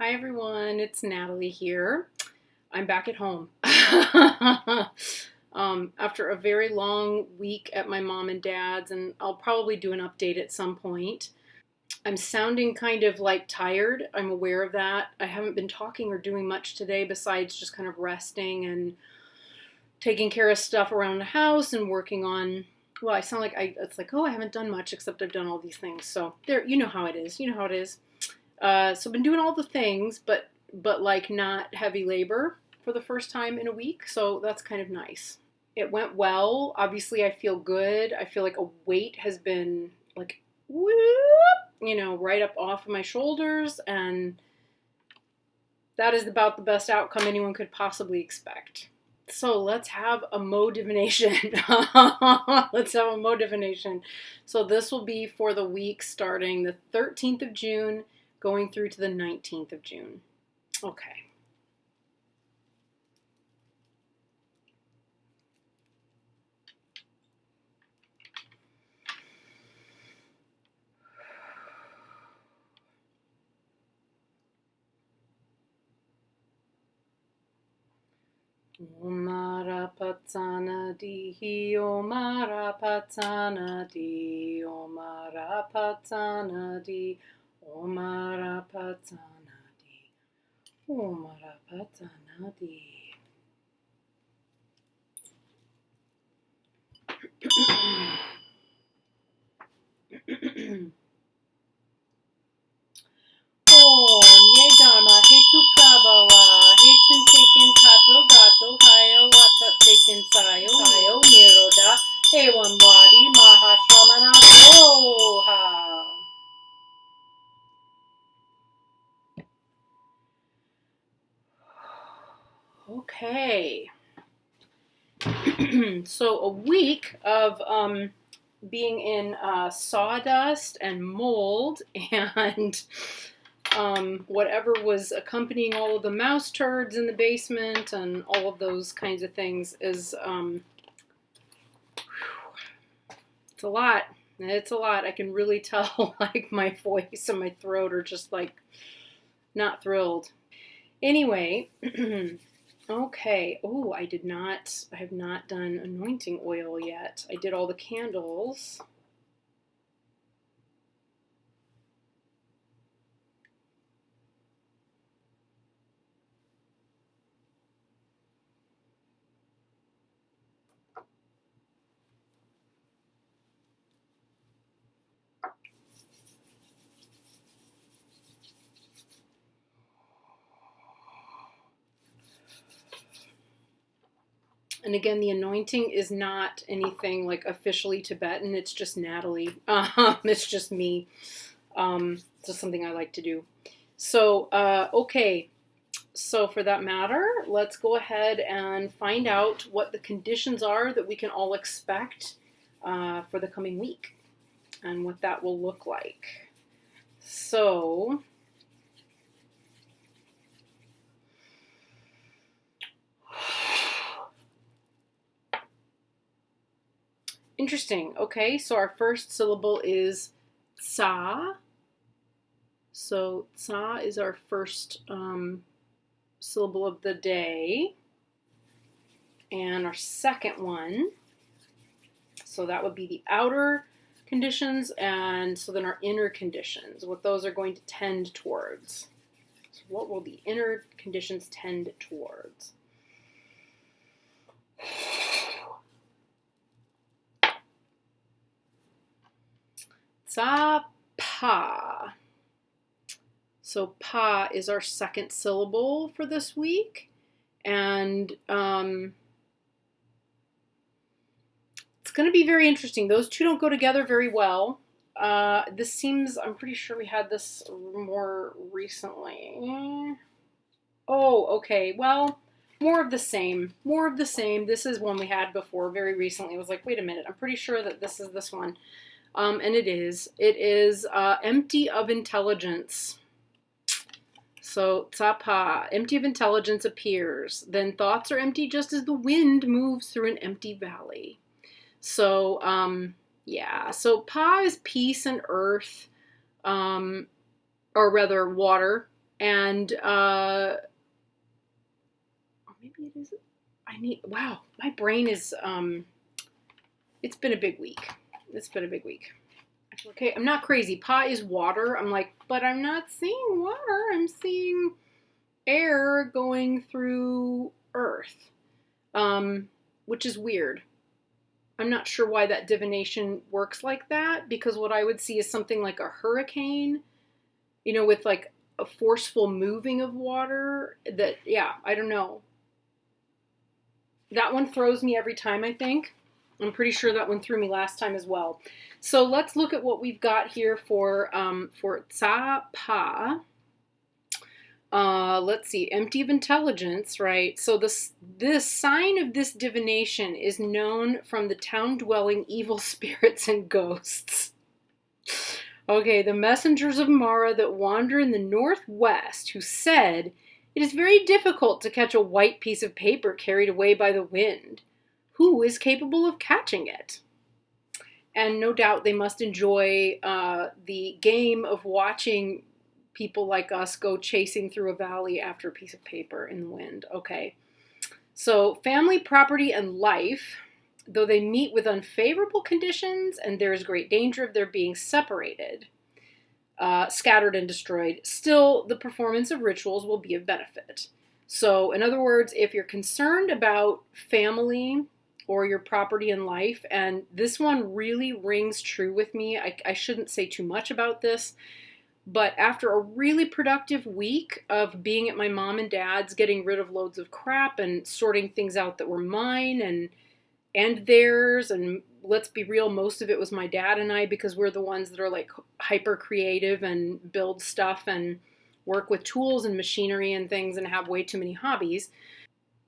Hi everyone, it's Natalie here. I'm back at home. After a very long week at my mom and dad's, and I'll probably do an update at some point. I'm sounding kind of like tired. I'm aware of that. I haven't been talking or doing much today besides just kind of resting and taking care of stuff around the house and working on, well, I sound like it's like, oh, I haven't done much except I've done all these things. So there, you know how it is. You know how it is. So I've been doing all the things, but like not heavy labor for the first time in a week. So that's kind of nice. It went well. Obviously, I feel good. I feel like a weight has been like whoop, right up off of my shoulders, and that is about the best outcome anyone could possibly expect. So let's have a divination. Let's have a divination. So this will be for the week starting the 13th of June, going through to the 19th of June. Okay. Omara patana di, omara patana di, omara patana di, omara patana di, omara patana di. Om ye dharma hetu prabhava hetin taken tato gato hayo wata taken sayo niroda evam wadi mahashramana oha. Okay. So a week of being in sawdust and mold and whatever was accompanying all of the mouse turds in the basement and all of those kinds of things is it's a lot. It's a lot. I can really tell like my voice and my throat are just like not thrilled. Anyway, okay. Oh, I have not done anointing oil yet. I did all the candles. And again, the anointing is not anything like officially Tibetan. It's just Natalie. It's just me. It's just something I like to do. So, okay. So for that matter, let's go ahead and find out what the conditions are that we can all expect for the coming week and what that will look like. So, interesting. Okay, so our first syllable is tsa. So tsa is our first syllable of the day. And our second one, so that would be the outer conditions, and so then our inner conditions, what those are going to tend towards. So what will the inner conditions tend towards? Tsa pa. So pa is our second syllable for this week, and it's going to be very interesting. Those two don't go together very well. This seems, I'm pretty sure we had this more recently. Oh, okay. Well, more of the same. More of the same. This is one we had before very recently. I was like, wait a minute. I'm pretty sure that this is this one. And it is. It is empty of intelligence. So, tsapa, empty of intelligence appears. Then thoughts are empty just as the wind moves through an empty valley. So, yeah. So, pa is peace and earth, or rather water And maybe it is. Wow, my brain is, it's been a big week. Okay, I'm not crazy. Pa is water. I'm like, but I'm not seeing water. I'm seeing air going through earth, which is weird. I'm not sure why that divination works like that, because what I would see is something like a hurricane, with like a forceful moving of water that, yeah, I don't know. That one throws me every time, I think. I'm pretty sure that one threw me last time as well. So let's look at what we've got here for Tsa Pa. Let's see, empty of intelligence, right? So this sign of this divination is known from the town-dwelling evil spirits and ghosts. Okay, the messengers of Mara that wander in the northwest, who said, "It is very difficult to catch a white piece of paper carried away by the wind. Who is capable of catching it?" And no doubt they must enjoy the game of watching people like us go chasing through a valley after a piece of paper in the wind. Okay. So family, property, and life, though they meet with unfavorable conditions and there is great danger of their being separated, scattered and destroyed, still the performance of rituals will be of benefit. So in other words, if you're concerned about family or your property and life, and this one really rings true with me, I shouldn't say too much about this, but after a really productive week of being at my mom and dad's, getting rid of loads of crap and sorting things out that were mine and theirs, and let's be real, most of it was my dad and I, because we're the ones that are like hyper creative and build stuff and work with tools and machinery and things and have way too many hobbies.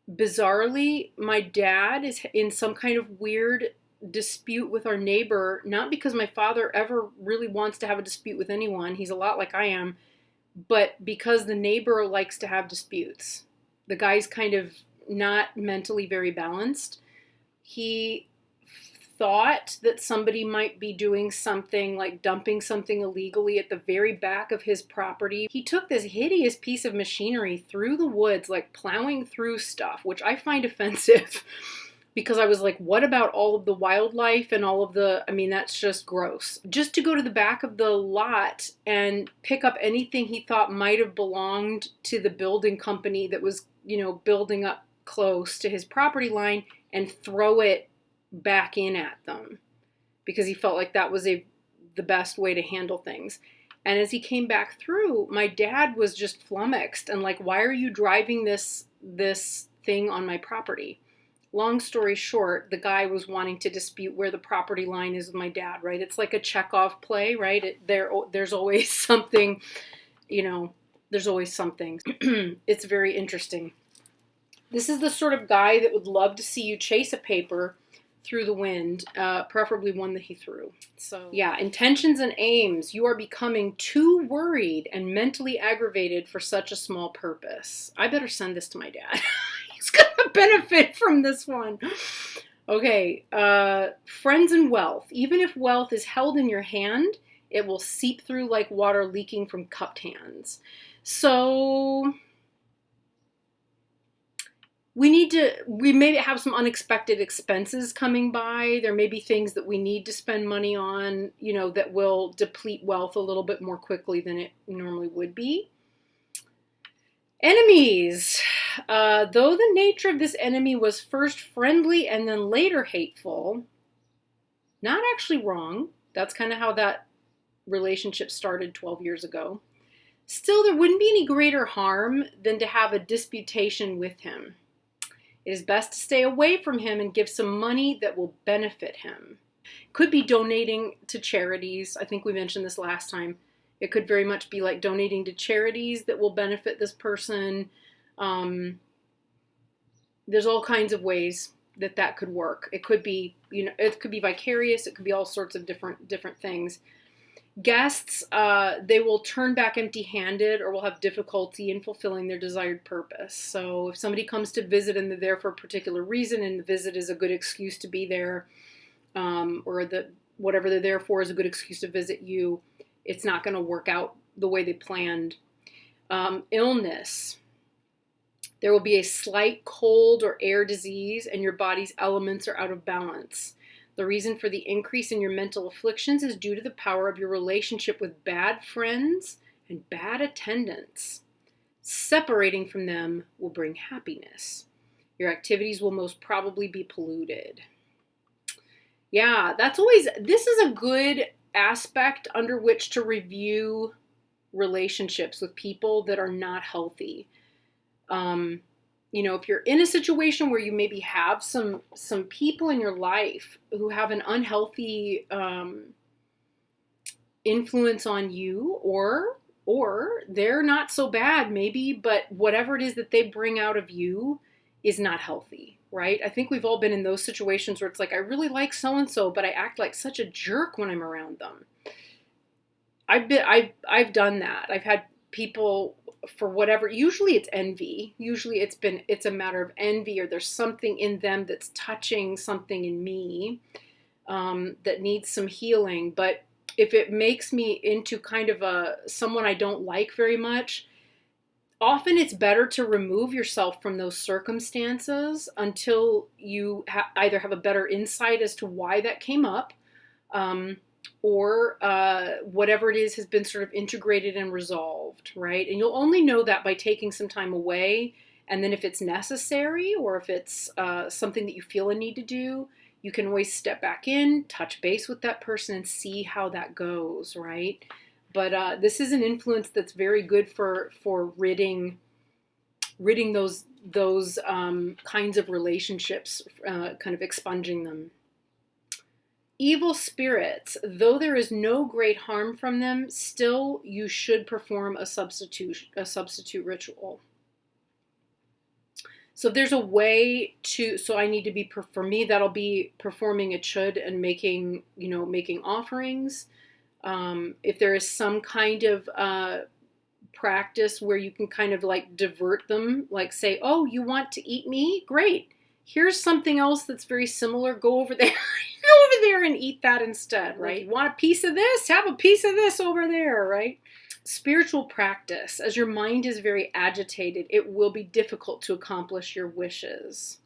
Bizarrely, my dad is in some kind of weird dispute with our neighbor, not because my father ever really wants to have a dispute with anyone. He's a lot like I am, but because the neighbor likes to have disputes. The guy's kind of not mentally very balanced. He thought that somebody might be doing something like dumping something illegally at the very back of his property. He took this hideous piece of machinery through the woods, like plowing through stuff, which I find offensive because I was like, what about all of the wildlife and all of that's just gross. Just to go to the back of the lot and pick up anything he thought might have belonged to the building company that was, building up close to his property line and throw it back in at them because he felt like that was the best way to handle things. And as he came back through, my dad was just flummoxed and like, why are you driving this thing on my property? Long story short, the guy was wanting to dispute where the property line is with my dad, right? It's like a Chekhov play, right? There's always something, there's always something. It's very interesting. This is the sort of guy that would love to see you chase a paper through the wind, preferably one that he threw. So yeah, intentions and aims. You are becoming too worried and mentally aggravated for such a small purpose. I better send this to my dad. He's going to benefit from this one. Okay, friends and wealth. Even if wealth is held in your hand, it will seep through like water leaking from cupped hands. So we may have some unexpected expenses coming by. There may be things that we need to spend money on, that will deplete wealth a little bit more quickly than it normally would be. Enemies. Though the nature of this enemy was first friendly and then later hateful, not actually wrong. That's kind of how that relationship started 12 years ago. Still, there wouldn't be any greater harm than to have a disputation with him. It is best to stay away from him and give some money that will benefit him. Could be donating to charities. I think we mentioned this last time. It could very much be like donating to charities that will benefit this person. There's all kinds of ways that could work. It could be, it could be vicarious. It could be all sorts of different things. Guests, they will turn back empty-handed or will have difficulty in fulfilling their desired purpose. So if somebody comes to visit and they're there for a particular reason and the visit is a good excuse to be there, or whatever they're there for is a good excuse to visit you, it's not going to work out the way they planned. Illness. There will be a slight cold or air disease, and your body's elements are out of balance. The reason for the increase in your mental afflictions is due to the power of your relationship with bad friends and bad attendants. Separating from them will bring happiness. Your activities will most probably be polluted. Yeah, this is a good aspect under which to review relationships with people that are not healthy. If you're in a situation where you maybe have some people in your life who have an unhealthy influence on you, or they're not so bad maybe, but whatever it is that they bring out of you is not healthy, right? I think we've all been in those situations where it's like, I really like so-and-so, but I act like such a jerk when I'm around them. I've done that. I've had people, for whatever, usually it's envy. Usually it's a matter of envy, or there's something in them that's touching something in me that needs some healing. But if it makes me into kind of someone I don't like very much, often it's better to remove yourself from those circumstances until you either have a better insight as to why that came up, or whatever it is has been sort of integrated and resolved, right? And you'll only know that by taking some time away. And then if it's necessary, or if it's something that you feel a need to do, you can always step back in, touch base with that person, and see how that goes, right? But this is an influence that's very good for ridding those kinds of relationships, kind of expunging them. Evil spirits, though there is no great harm from them, still you should perform a substitute ritual. So there's a way to, so I need to be, for me, that'll be performing a chud and making offerings. If there is some kind of practice where you can kind of like divert them, like say, oh, you want to eat me? Great. Here's something else that's very similar. Go over there. Go over there and eat that instead, right? You want a piece of this? Have a piece of this over there, right? Spiritual practice. As your mind is very agitated, it will be difficult to accomplish your wishes.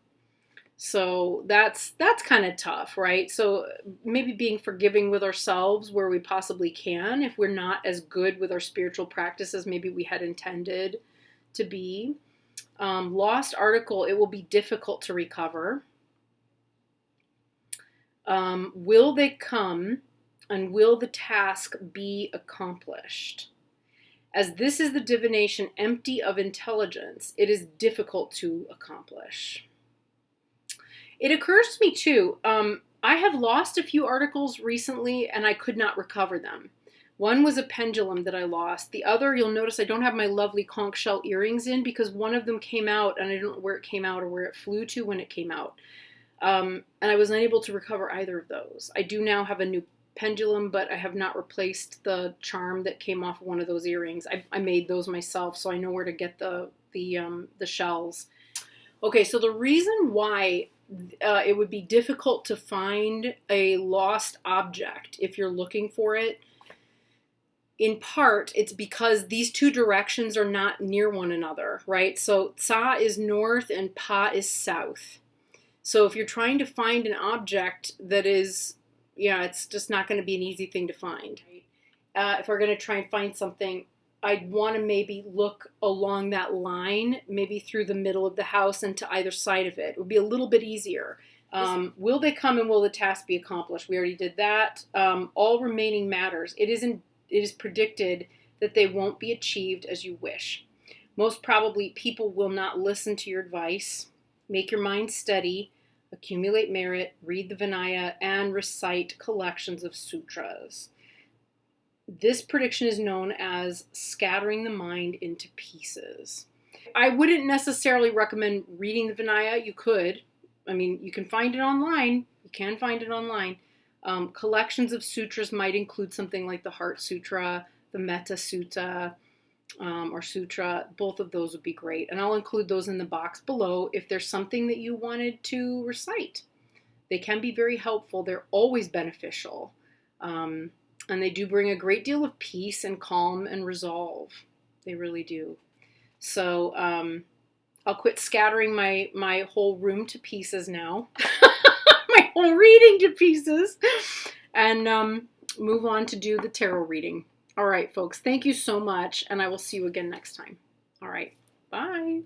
So that's kind of tough, right? So maybe being forgiving with ourselves where we possibly can, if we're not as good with our spiritual practices maybe we had intended to be. Lost article, it will be difficult to recover. Will they come, and will the task be accomplished? As this is the divination empty of intelligence, it is difficult to accomplish. It occurs to me too, I have lost a few articles recently and I could not recover them. One was a pendulum that I lost. The other, you'll notice I don't have my lovely conch shell earrings in because one of them came out and I don't know where it came out or where it flew to when it came out. And I was unable to recover either of those. I do now have a new pendulum, but I have not replaced the charm that came off one of those earrings. I made those myself, so I know where to get the shells. Okay, so the reason why it would be difficult to find a lost object if you're looking for it, in part, it's because these two directions are not near one another, right? So Tsa is north and Pa is south. So if you're trying to find an object that is, it's just not going to be an easy thing to find. If we're going to try and find something, I'd want to maybe look along that line, maybe through the middle of the house and to either side of it. It would be a little bit easier. Will they come and will the task be accomplished? We already did that. All remaining matters. It is predicted that they won't be achieved as you wish. Most probably, people will not listen to your advice. Make your mind steady, accumulate merit, read the Vinaya, and recite collections of sutras. This prediction is known as scattering the mind into pieces. I wouldn't necessarily recommend reading the Vinaya. You could. You can find it online. Collections of sutras might include something like the HEART Sutra, the METTA Sutta, or Sutra. Both of those would be great. And I'll include those in the box below if there's something that you wanted to recite. They can be very helpful. They're always beneficial. And they do bring a great deal of peace and calm and resolve. They really do. So I'll quit scattering my whole room to pieces now. My whole reading to pieces. And move on to do the tarot reading. All right, folks. Thank you so much. And I will see you again next time. All right. Bye.